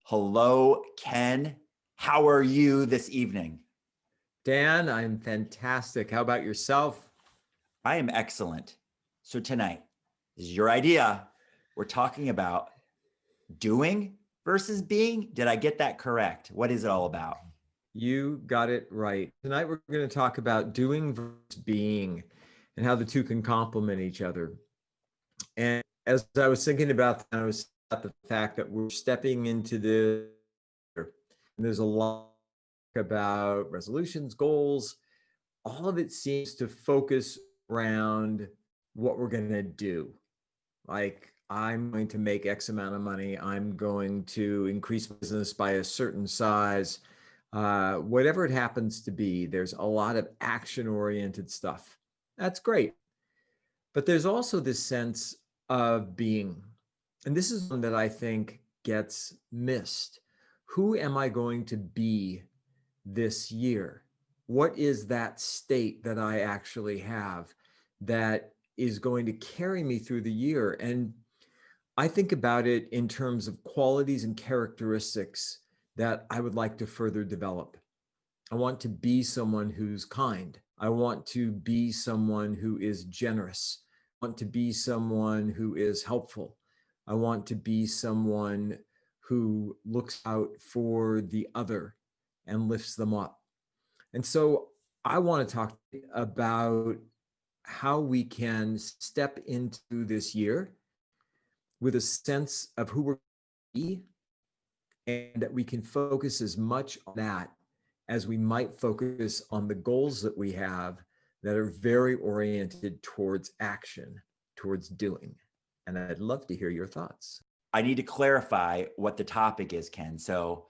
Hello, Ken. How are you this evening? Dan, I'm fantastic. How about yourself? I am excellent. So tonight, this is your idea. We're talking about doing versus being. Did I get that correct? What is it all about? You got it right. Tonight we're going to talk about doing versus being and how the two can complement each other. And as I was thinking about that, I was about the fact that we're stepping into the and there's a lot about resolutions, goals. All of it seems to focus around what we're going to do. Like, I'm going to make X amount of money. I'm going to increase business by a certain size. Whatever it happens to be, there's a lot of action-oriented stuff. That's great. But there's also this sense of being. And this is one that I think gets missed. Who am I going to be this year? What is that state that I actually have that is going to carry me through the year? And I think about it in terms of qualities and characteristics that I would like to further develop. I want to be someone who's kind. I want to be someone who is generous. I want to be someone who is helpful. I want to be someone who looks out for the other and lifts them up. And so I want to talk about how we can step into this year with a sense of who we're be, and that we can focus as much on that as we might focus on the goals that we have that are very oriented towards action, towards doing. And I'd love to hear your thoughts. I need to clarify what the topic is, Ken. So,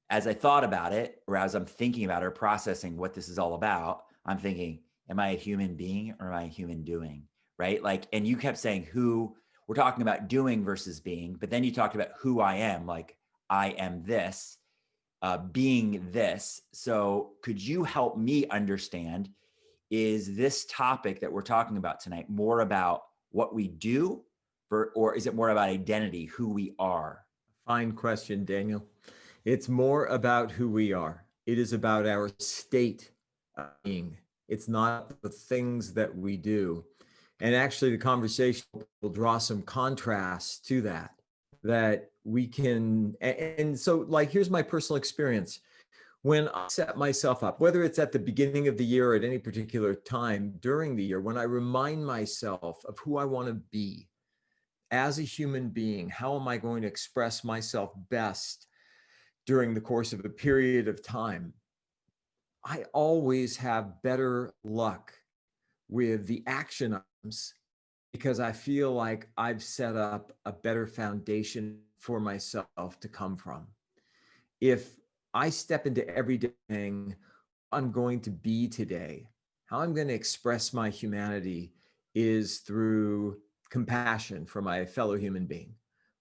as I thought about it, or as I'm thinking about it or processing what this is all about, I'm thinking, am I a human being or am I a human doing? Right? Like, and you kept saying who we're talking about doing versus being, but then you talked about who I am, like I am this, being this. So, could you help me understand? Is this topic that we're talking about tonight more about what we do, or is it more about identity, who we are? Fine question, Daniel. It's more about who we are. It is about our state of being. It's not the things that we do. And actually, the conversation will draw some contrast to that we can. And so, like, here's my personal experience. When I set myself up, whether it's at the beginning of the year or at any particular time during the year, when I remind myself of who I want to be as a human being, how am I going to express myself best during the course of a period of time, I always have better luck with the action items because I feel like I've set up a better foundation for myself to come from. If I step into everyday thing, I'm going to be today, how I'm going to express my humanity is through compassion for my fellow human being,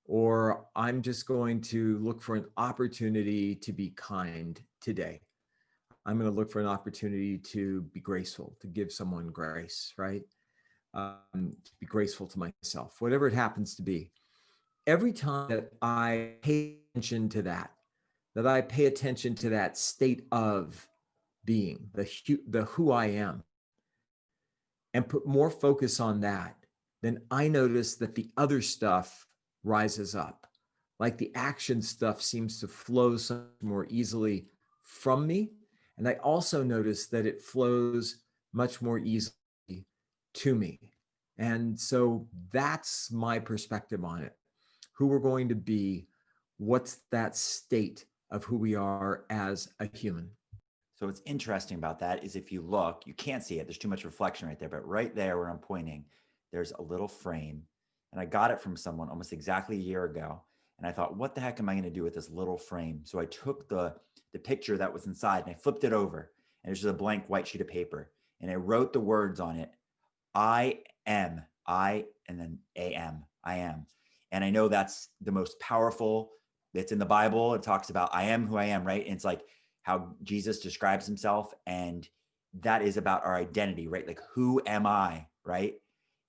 or I'm just going to look for an opportunity to be kind today. I'm going to look for an opportunity to be graceful, to give someone grace, right? To be graceful to myself, whatever it happens to be. Every time that I pay attention to that I pay attention to that state of being, the who I am, and put more focus on that, then I notice that the other stuff rises up. Like the action stuff seems to flow so much more easily from me. And I also notice that it flows much more easily to me. And so that's my perspective on it. Who we're going to be, what's that state of who we are as a human. So what's interesting about that is if you look, you can't see it. There's too much reflection right there, but right there where I'm pointing, there's a little frame. And I got it from someone almost exactly a year ago. And I thought, what the heck am I going to do with this little frame? So I took the picture that was inside and I flipped it over. And it's just a blank white sheet of paper. And I wrote the words on it. I am, and then am, I am. And I know that's the most powerful. It's in the Bible. It talks about I am who I am, right? And it's like how Jesus describes himself. And that is about our identity, right? Like, who am I, right?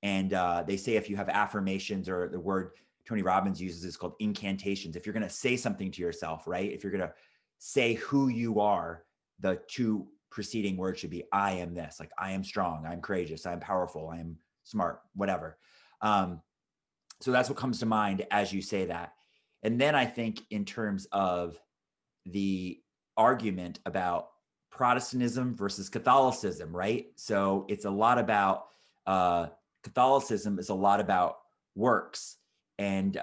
And they say if you have affirmations or the word Tony Robbins uses this called incantations. If you're going to say something to yourself, right? If you're going to say who you are, the two preceding words should be, I am this, like I am strong, I'm courageous, I'm powerful, I am smart, whatever. So that's what comes to mind as you say that. And then I think in terms of the argument about Protestantism versus Catholicism, right? So it's a lot about, Catholicism is a lot about works. And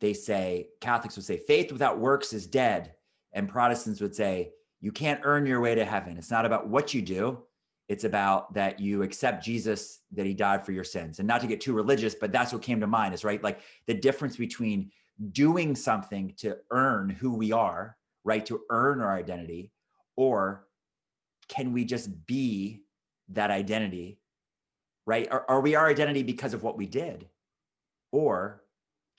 they say, Catholics would say, faith without works is dead. And Protestants would say, you can't earn your way to heaven. It's not about what you do. It's about that you accept Jesus, that he died for your sins. And not to get too religious, but that's what came to mind is, right? Like the difference between doing something to earn who we are, right? To earn our identity, or can we just be that identity, right? Are we our identity because of what we did? Or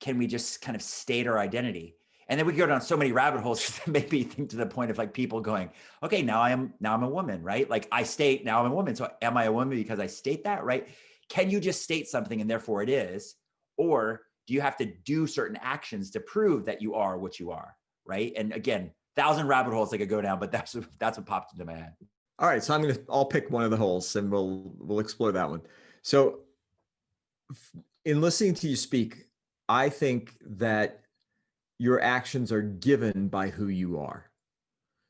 can we just kind of state our identity? And then we go down so many rabbit holes that make me think to the point of like people going, okay, now I'm a woman, right? Like I state now I'm a woman. So am I a woman because I state that, right? Can you just state something and therefore it is? Or do you have to do certain actions to prove that you are what you are, right? And again, 1,000 rabbit holes I could go down, but that's what popped into my head. All right, so I'll pick one of the holes and we'll explore that one. So in listening to you speak, I think that your actions are given by who you are.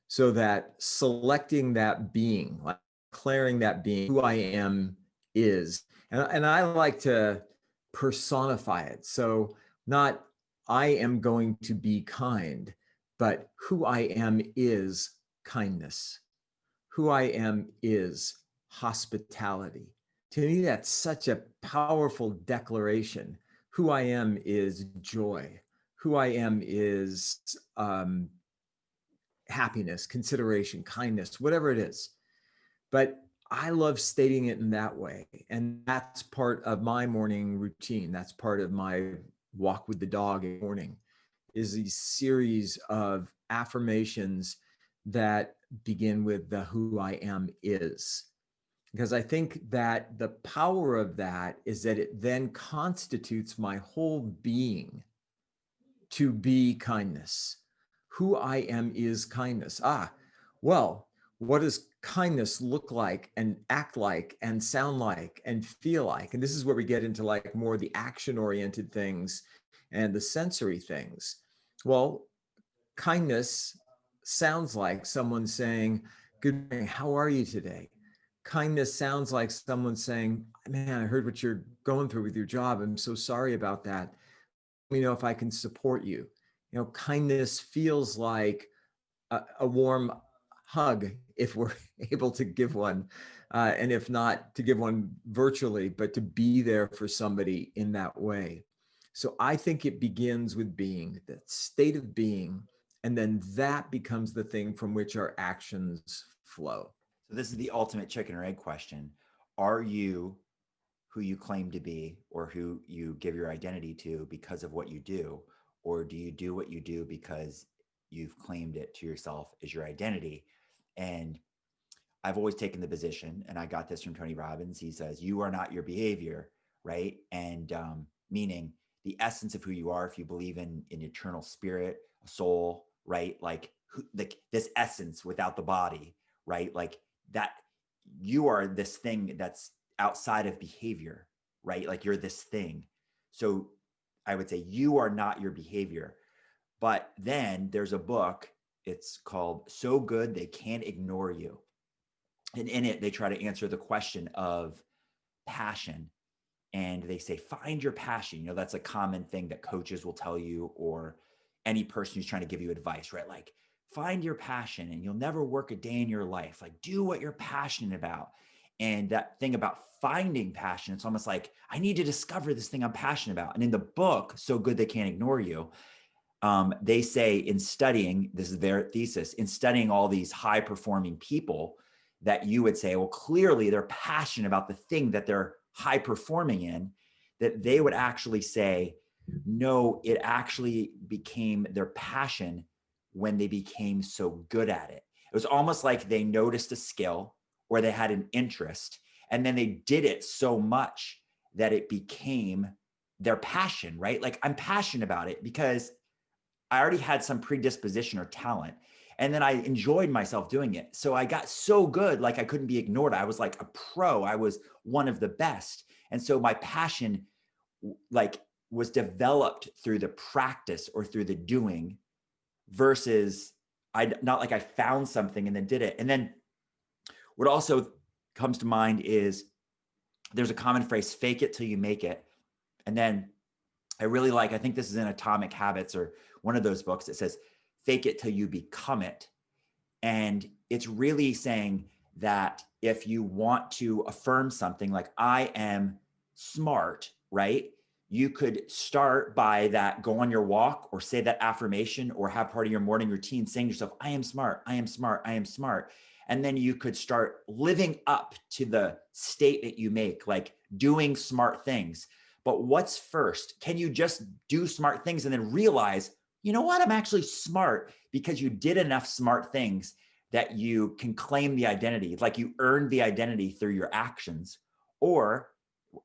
So that selecting that being, like declaring that being, who I am is, and I like to personify it. So not I am going to be kind, but who I am is kindness. Who I am is hospitality. To me, that's such a powerful declaration. Who I am is joy. Who I am is happiness, consideration, kindness, whatever it is. But I love stating it in that way. And that's part of my morning routine. That's part of my walk with the dog in the morning, is these series of affirmations that begin with the who I am is. Because I think that the power of that is that it then constitutes my whole being to be kindness. Who I am is kindness. Well, what does kindness look like and act like and sound like and feel like? And this is where we get into like more the action-oriented things and the sensory things. Well, kindness sounds like someone saying, good morning, how are you today? Kindness sounds like someone saying, man, I heard what you're going through with your job. I'm so sorry about that. Let me know if I can support you. You know, kindness feels like a warm hug if we're able to give one, and if not, to give one virtually, but to be there for somebody in that way. So I think it begins with being, that state of being, and then that becomes the thing from which our actions flow. So this is the ultimate chicken or egg question. Are you who you claim to be or who you give your identity to because of what you do? Or do you do what you do because you've claimed it to yourself as your identity? And I've always taken the position, and I got this from Tony Robbins. He says, you are not your behavior, right? And meaning the essence of who you are, if you believe in an eternal spirit, a soul, right? Like this essence without the body, right? Like that you are this thing that's outside of behavior, right? Like you're this thing. So I would say you are not your behavior. But then there's a book, it's called So Good They Can't Ignore You. And in it, they try to answer the question of passion. And they say, find your passion. You know, that's a common thing that coaches will tell you, or any person who's trying to give you advice, right? Like, find your passion and you'll never work a day in your life. Like, do what you're passionate about. And that thing about finding passion, it's almost like, I need to discover this thing I'm passionate about. And in the book, So Good They Can't Ignore You, they say in studying, this is their thesis, in studying all these high performing people, that you would say, well, clearly they're passionate about the thing that they're high performing in, that they would actually say, no, it actually became their passion when they became so good at it. It was almost like they noticed a skill or they had an interest, and then they did it so much that it became their passion, right? Like I'm passionate about it because I already had some predisposition or talent. And then I enjoyed myself doing it. So I got so good, like I couldn't be ignored. I was like a pro. I was one of the best. And so my passion like was developed through the practice or through the doing versus I not like I found something and then did it. And then what also comes to mind is there's a common phrase, fake it till you make it. And then I really like, I think this is in Atomic Habits or one of those books that says, fake it till you become it. And it's really saying that if you want to affirm something like, I am smart, right? You could start by that, go on your walk or say that affirmation or have part of your morning routine saying to yourself, I am smart, I am smart, I am smart. And then you could start living up to the statement you make, like doing smart things. But what's first? Can you just do smart things and then realize, you know what? I'm actually smart because you did enough smart things that you can claim the identity, like you earned the identity through your actions? Or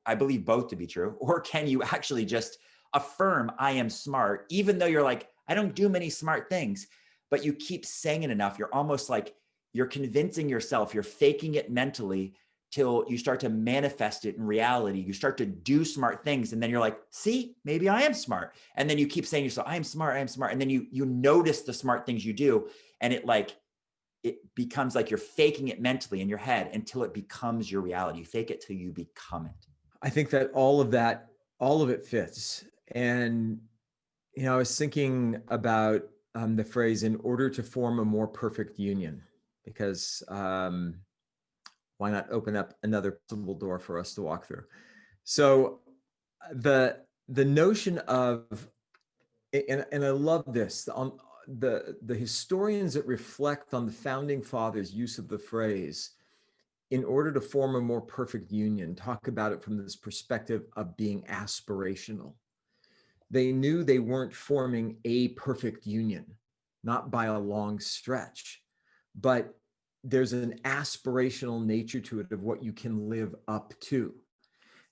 I believe both to be true, or can you actually just affirm I am smart, even though you're like, I don't do many smart things, but you keep saying it enough. You're almost like you're convincing yourself, you're faking it mentally till you start to manifest it in reality. You start to do smart things. And then you're like, see, maybe I am smart. And then you keep saying to yourself, I am smart, I am smart. And then you notice the smart things you do. And it becomes like you're faking it mentally in your head until it becomes your reality. You fake it till you become it. I think that all of it fits. And, I was thinking about the phrase, in order to form a more perfect union, because why not open up another possible door for us to walk through? So the notion of, and I love this, on the historians that reflect on the founding fathers' use of the phrase, in order to form a more perfect union, talk about it from this perspective of being aspirational. They knew they weren't forming a perfect union, not by a long stretch, but there's an aspirational nature to it of what you can live up to.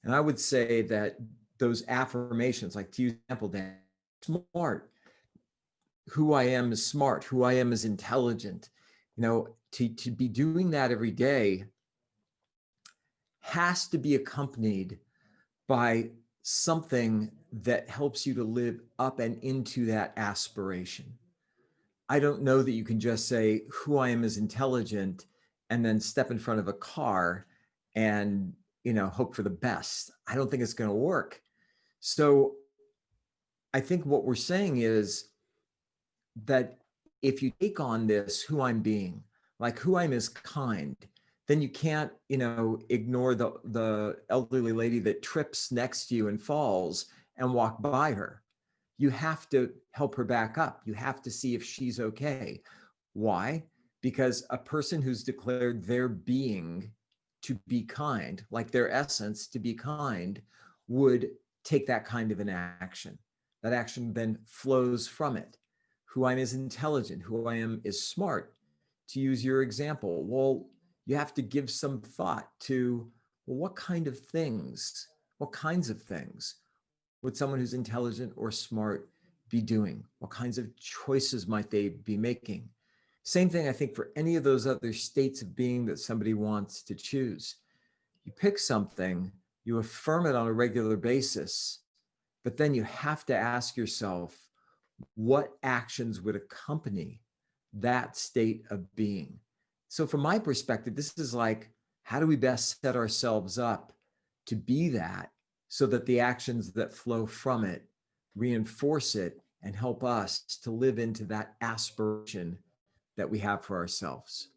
And I would say that those affirmations, like to use example, Dan, smart, who I am is smart, who I am is intelligent, to be doing that every day has to be accompanied by something that helps you to live up and into that aspiration. I don't know that you can just say who I am is intelligent and then step in front of a car and, hope for the best. I don't think it's going to work. So I think what we're saying is that if you take on this, who I'm being, like who I'm is kind, then you can't, ignore the elderly lady that trips next to you and falls and walk by her. You have to help her back up. You have to see if she's okay. Why? Because a person who's declared their being to be kind, like their essence to be kind, would take that kind of an action. That action then flows from it. Who I am is intelligent. Who I am is smart. To use your example, well, you have to give some thought to, well, what kinds of things would someone who's intelligent or smart be doing? What kinds of choices might they be making? Same thing, I think, for any of those other states of being that somebody wants to choose. You pick something, you affirm it on a regular basis, but then you have to ask yourself, what actions would accompany that state of being? So from my perspective, this is like, how do we best set ourselves up to be that, so that the actions that flow from it reinforce it and help us to live into that aspiration that we have for ourselves?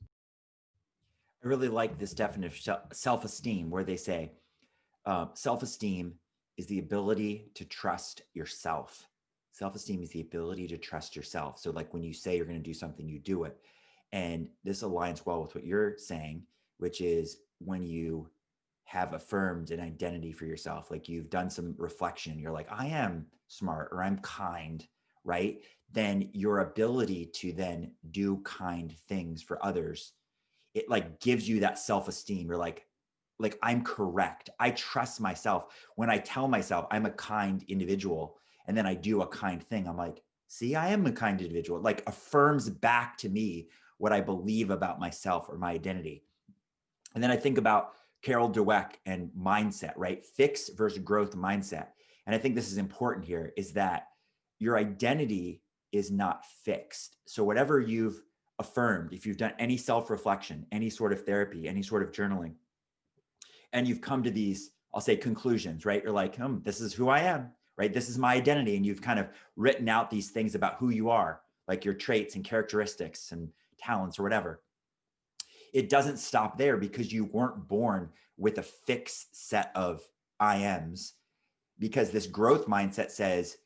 I really like this definition of self-esteem, where they say self-esteem is the ability to trust yourself. Self-esteem is the ability to trust yourself. So like when you say you're going to do something, you do it. And this aligns well with what you're saying, which is when you have affirmed an identity for yourself, like you've done some reflection, you're like, I am smart or I'm kind, right? Then your ability to then do kind things for others, it like gives you that self-esteem. You're like, like I'm correct. I trust myself. When I tell myself I'm a kind individual and then I do a kind thing, I'm like, see, I am a kind individual. Like affirms back to me what I believe about myself or my identity. And then I think about Carol Dweck and mindset, right? Fix versus growth mindset. And I think this is important here is that your identity is not fixed. So whatever you've affirmed, if you've done any self-reflection, any sort of therapy, any sort of journaling, and you've come to these, I'll say conclusions, right? You're like, this is who I am, right? This is my identity. And you've kind of written out these things about who you are, like your traits and characteristics and talents or whatever. It doesn't stop there because you weren't born with a fixed set of I ams, because this growth mindset says,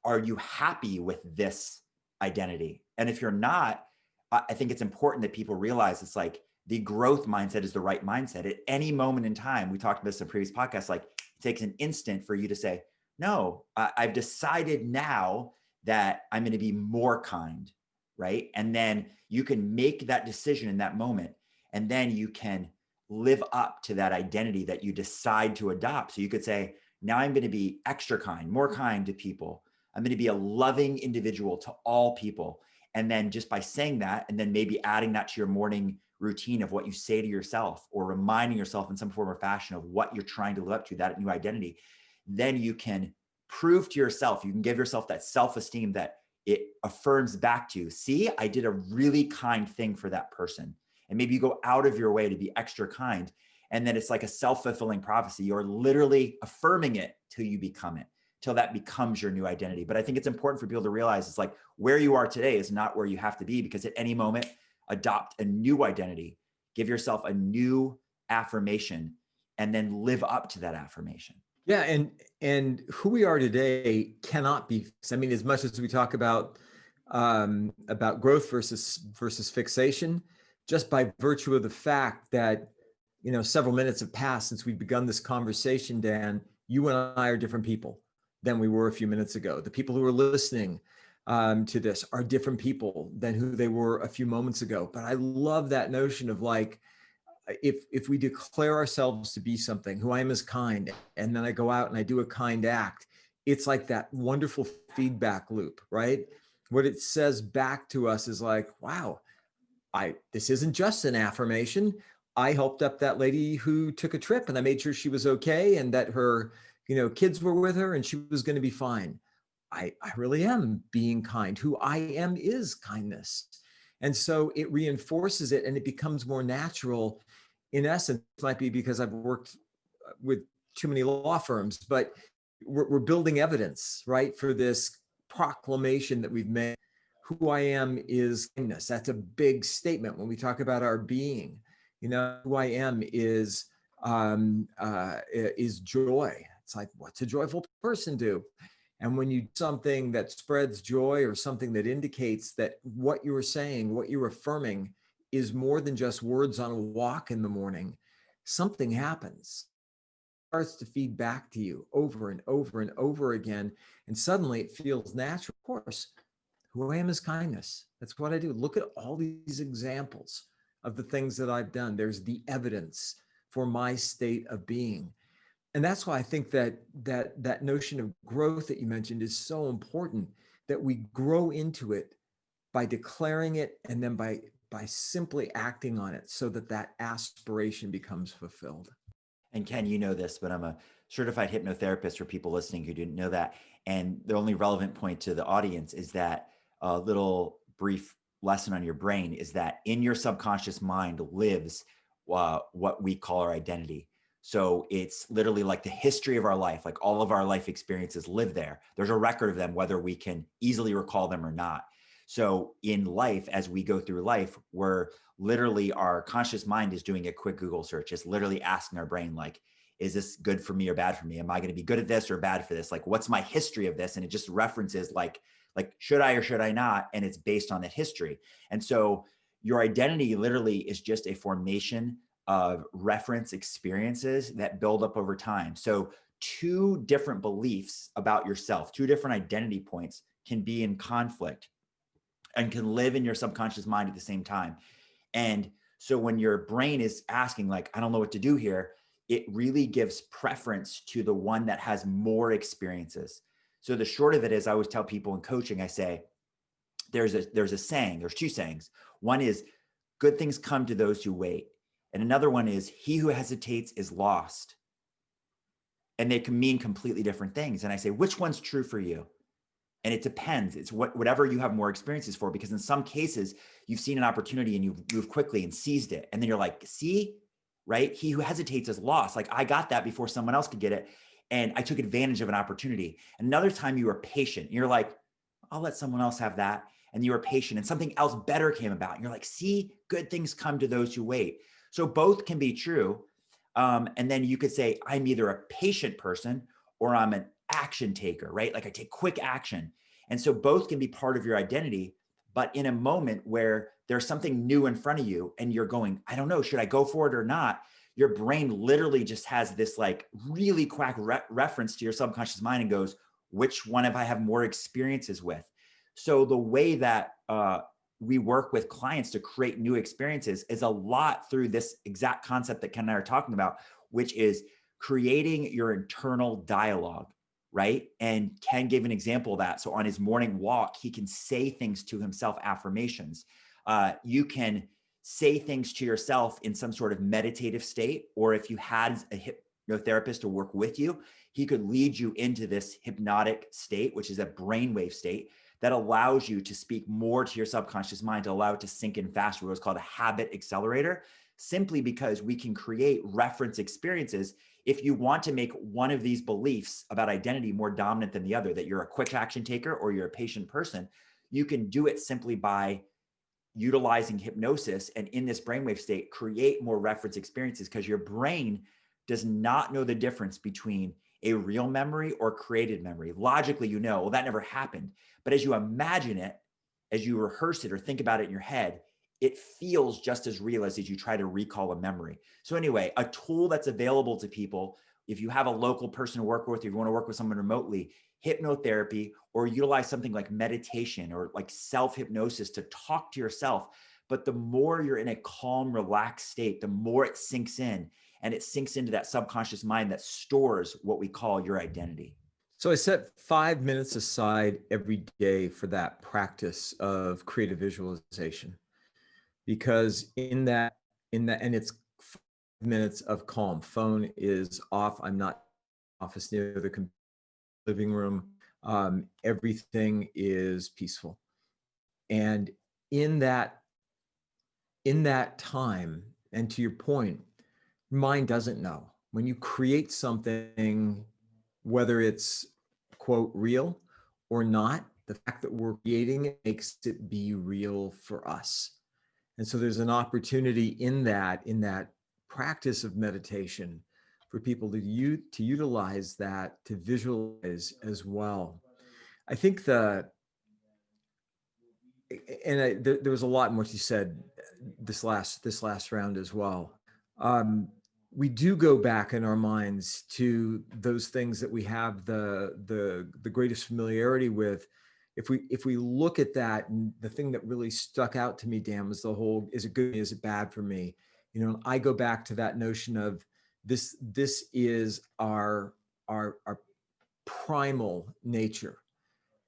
are you happy with this identity? And if you're not, I think it's important that people realize it's like the growth mindset is the right mindset. At any moment in time, we talked about this in previous podcasts, like it takes an instant for you to say, no, I've decided now that I'm going to be more kind, right? And then you can make that decision in that moment. And then you can live up to that identity that you decide to adopt. So you could say, now I'm going to be extra kind, more kind to people. I'm going to be a loving individual to all people. And then just by saying that, and then maybe adding that to your morning routine of what you say to yourself or reminding yourself in some form or fashion of what you're trying to live up to, that new identity, then you can prove to yourself, you can give yourself that self-esteem that it affirms back to you. See, I did a really kind thing for that person. And maybe you go out of your way to be extra kind. And then it's like a self-fulfilling prophecy. You're literally affirming it till you become it, till that becomes your new identity. But I think it's important for people to realize it's like where you are today is not where you have to be, because at any moment, adopt a new identity, give yourself a new affirmation, and then live up to that affirmation. Yeah, and who we are today cannot be fixed. I mean, as much as we talk about growth versus fixation, just by virtue of the fact that several minutes have passed since we've begun this conversation, Dan, you and I are different people than we were a few minutes ago. The people who are listening to this are different people than who they were a few moments ago. But I love that notion of like, if we declare ourselves to be something, who I am is kind, and then I go out and I do a kind act, it's like that wonderful feedback loop, right? What it says back to us is like, wow, this isn't just an affirmation. I helped up that lady who took a trip and I made sure she was okay and that her, kids were with her and she was going to be fine. I really am being kind. Who I am is kindness. And so it reinforces it and it becomes more natural. In essence, it might be because I've worked with too many law firms, but we're building evidence, right, for this proclamation that we've made. Who I am is kindness. That's a big statement when we talk about our being. Who I am is joy. It's like, what's a joyful person do? And when you do something that spreads joy or something that indicates that what you are saying, what you're affirming is more than just words on a walk in the morning, something happens. It starts to feed back to you over and over and over again. And suddenly it feels natural. Of course, who I am is kindness. That's what I do. Look at all these examples of the things that I've done. There's the evidence for my state of being. And that's why I think that notion of growth that you mentioned is so important, that we grow into it by declaring it and then by simply acting on it so that aspiration becomes fulfilled. And Ken, you know this, but I'm a certified hypnotherapist for people listening who didn't know that. And the only relevant point to the audience is that a little brief lesson on your brain is that in your subconscious mind lives what we call our identity. So it's literally like the history of our life, like all of our life experiences live there. There's a record of them, whether we can easily recall them or not. So in life, as we go through life, we're literally, our conscious mind is doing a quick Google search. It's literally asking our brain, like, is this good for me or bad for me? Am I going to be good at this or bad for this? Like, what's my history of this? And it just references like, should I or should I not? And it's based on that history. And so your identity literally is just a formation of reference experiences that build up over time. So two different beliefs about yourself, two different identity points can be in conflict and can live in your subconscious mind at the same time. And So when your brain is asking, like, I don't know what to do here, it really gives preference to the one that has more experiences. So the short of it is, I always tell people in coaching, I say, there's a saying, there's two sayings. One is, good things come to those who wait. And another one is, he who hesitates is lost. And they can mean completely different things. And I say, which one's true for you? And it depends. It's whatever you have more experiences for, because in some cases you've seen an opportunity and you've moved quickly and seized it. And then you're like, see, right? He who hesitates is lost. Like, I got that before someone else could get it. And I took advantage of an opportunity. Another time you were patient. And you're like, I'll let someone else have that. And you were patient and something else better came about. And you're like, see, good things come to those who wait. So both can be true. And then you could say, I'm either a patient person or I'm an action taker, right? Like, I take quick action. And so both can be part of your identity. But in a moment where there's something new in front of you and you're going, I don't know, should I go for it or not? Your brain literally just has this like really quack reference to your subconscious mind and goes, which one have I have more experiences with? So the way that we work with clients to create new experiences is a lot through this exact concept that Ken and I are talking about, which is creating your internal dialogue, right? And Ken gave an example of that. So on his morning walk, he can say things to himself, affirmations. You can say things to yourself in some sort of meditative state, or if you had a hypnotherapist to work with you, he could lead you into this hypnotic state, which is a brainwave state that allows you to speak more to your subconscious mind, to allow it to sink in faster. What's called a habit accelerator, simply because we can create reference experiences. If you want to make one of these beliefs about identity more dominant than the other, that you're a quick action taker or you're a patient person, you can do it simply by utilizing hypnosis, and in this brainwave state, create more reference experiences, because your brain does not know the difference between a real memory or created memory. Logically, you know, well, that never happened. But as you imagine it, as you rehearse it or think about it in your head, it feels just as real as you try to recall a memory. So anyway, a tool that's available to people, if you have a local person to work with, if you want to work with someone remotely, hypnotherapy, or utilize something like meditation or like self-hypnosis to talk to yourself. But the more you're in a calm, relaxed state, the more it sinks in, and it sinks into that subconscious mind that stores what we call your identity. So I set 5 minutes aside every day for that practice of creative visualization, because and it's 5 minutes of calm. Phone is off. I'm not office near the living room. Everything is peaceful. And in that time, and to your point, mind doesn't know. When you create something, whether it's quote real or not, the fact that we're creating it makes it be real for us. And so there's an opportunity in that practice of meditation for people to utilize that, to visualize as well. I think there was a lot in what you said this last round as well. We do go back in our minds to those things that we have the greatest familiarity with. If we look at that, and the thing that really stuck out to me, Dan, was the whole, is it good, is it bad for me? You know, I go back to that notion of this is our primal nature.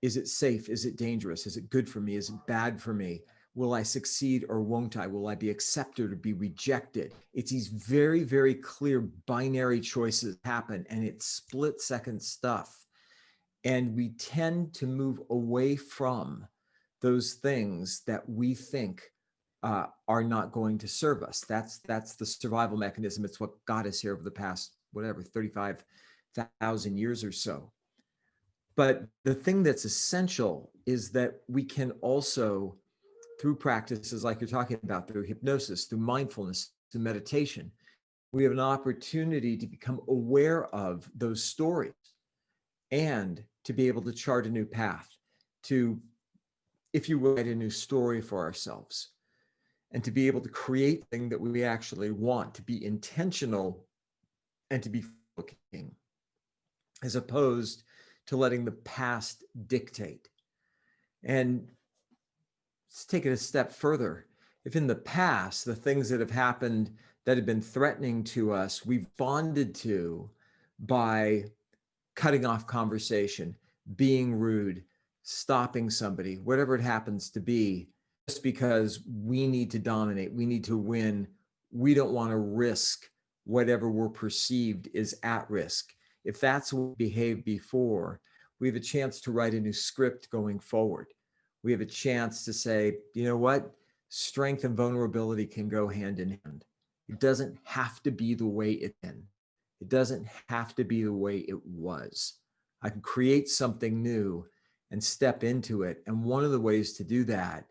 Is it safe? Is it dangerous? Is it good for me? Is it bad for me? Will I succeed or won't I? Will I be accepted or be rejected? It's these very, very clear binary choices happen, and it's split second stuff. And we tend to move away from those things that we think are not going to serve us. That's the survival mechanism. It's what got us here over the past, 35,000 years or so. But the thing that's essential is that we can also, through practices like you're talking about, through hypnosis, through mindfulness, through meditation, we have an opportunity to become aware of those stories and to be able to chart a new path, to, if you will, write a new story for ourselves, and to be able to create the thing that we actually want, to be intentional and to be looking, as opposed to letting the past dictate. And let's take it a step further. If in the past, the things that have happened that have been threatening to us, we've bonded to by cutting off conversation, being rude, stopping somebody, whatever it happens to be, just because we need to dominate, we need to win. We don't want to risk whatever we're perceived is at risk. If that's what we behaved before, we have a chance to write a new script going forward. We have a chance to say, you know what? Strength and vulnerability can go hand in hand. It doesn't have to be the way it's been. It doesn't have to be the way it was. I can create something new and step into it. And one of the ways to do that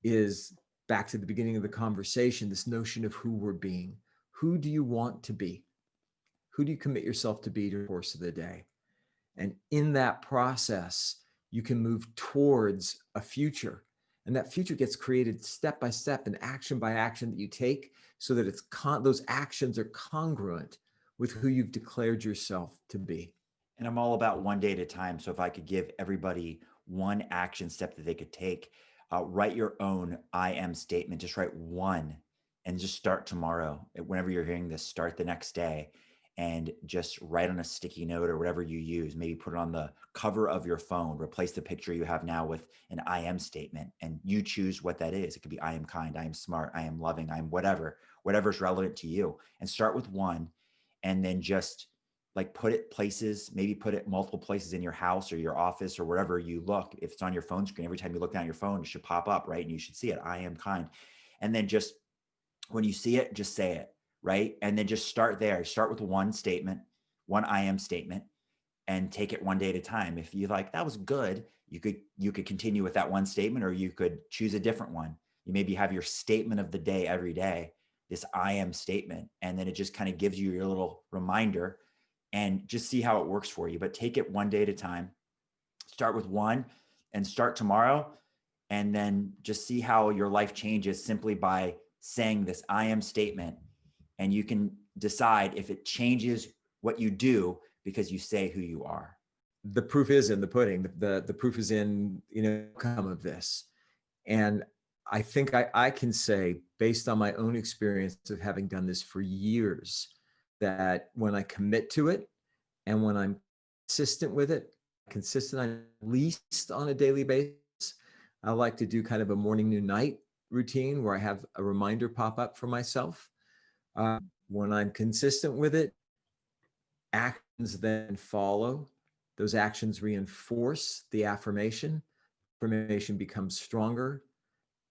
is back to the beginning of the conversation, this notion of who we're being. Who do you want to be? Who do you commit yourself to be during the course of the day? And in that process, you can move towards a future. And that future gets created step by step and action by action that you take so that those actions are congruent with who you've declared yourself to be. And I'm all about one day at a time. So if I could give everybody one action step that they could take, write your own I am statement. Just write one and just start tomorrow. Whenever you're hearing this, start the next day and just write on a sticky note or whatever you use. Maybe put it on the cover of your phone, replace the picture you have now with an I am statement, and you choose what that is. It could be I am kind, I am smart, I am loving, I am whatever's relevant to you. And start with one and then just like put it places, maybe put it multiple places in your house or your office or wherever you look. If it's on your phone screen, every time you look down at your phone, it should pop up, right? And you should see it. I am kind. And then just when you see it, just say it, right? And then just start there. Start with one statement, one I am statement, and take it one day at a time. If you like, that was good, you could continue with that one statement, or you could choose a different one. You maybe have your statement of the day every day, this I am statement, and then it just kind of gives you your little reminder, and just see how it works for you. But take it one day at a time. Start with one and start tomorrow, and then just see how your life changes simply by saying this I am statement. And you can decide if it changes what you do because you say who you are. The proof is in the pudding. The proof is in, outcome of this. And I think I can say, based on my own experience of having done this for years, that when I commit to it and when I'm consistent with it, consistent at least on a daily basis, I like to do kind of a morning, noon, night routine where I have a reminder pop up for myself. When I'm consistent with it, actions then follow. Those actions reinforce the affirmation. Affirmation becomes stronger,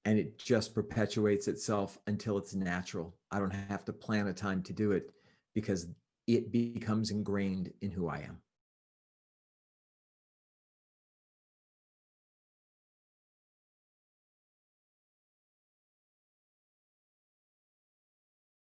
and it just perpetuates itself until it's natural. I don't have to plan a time to do it because it becomes ingrained in who I am.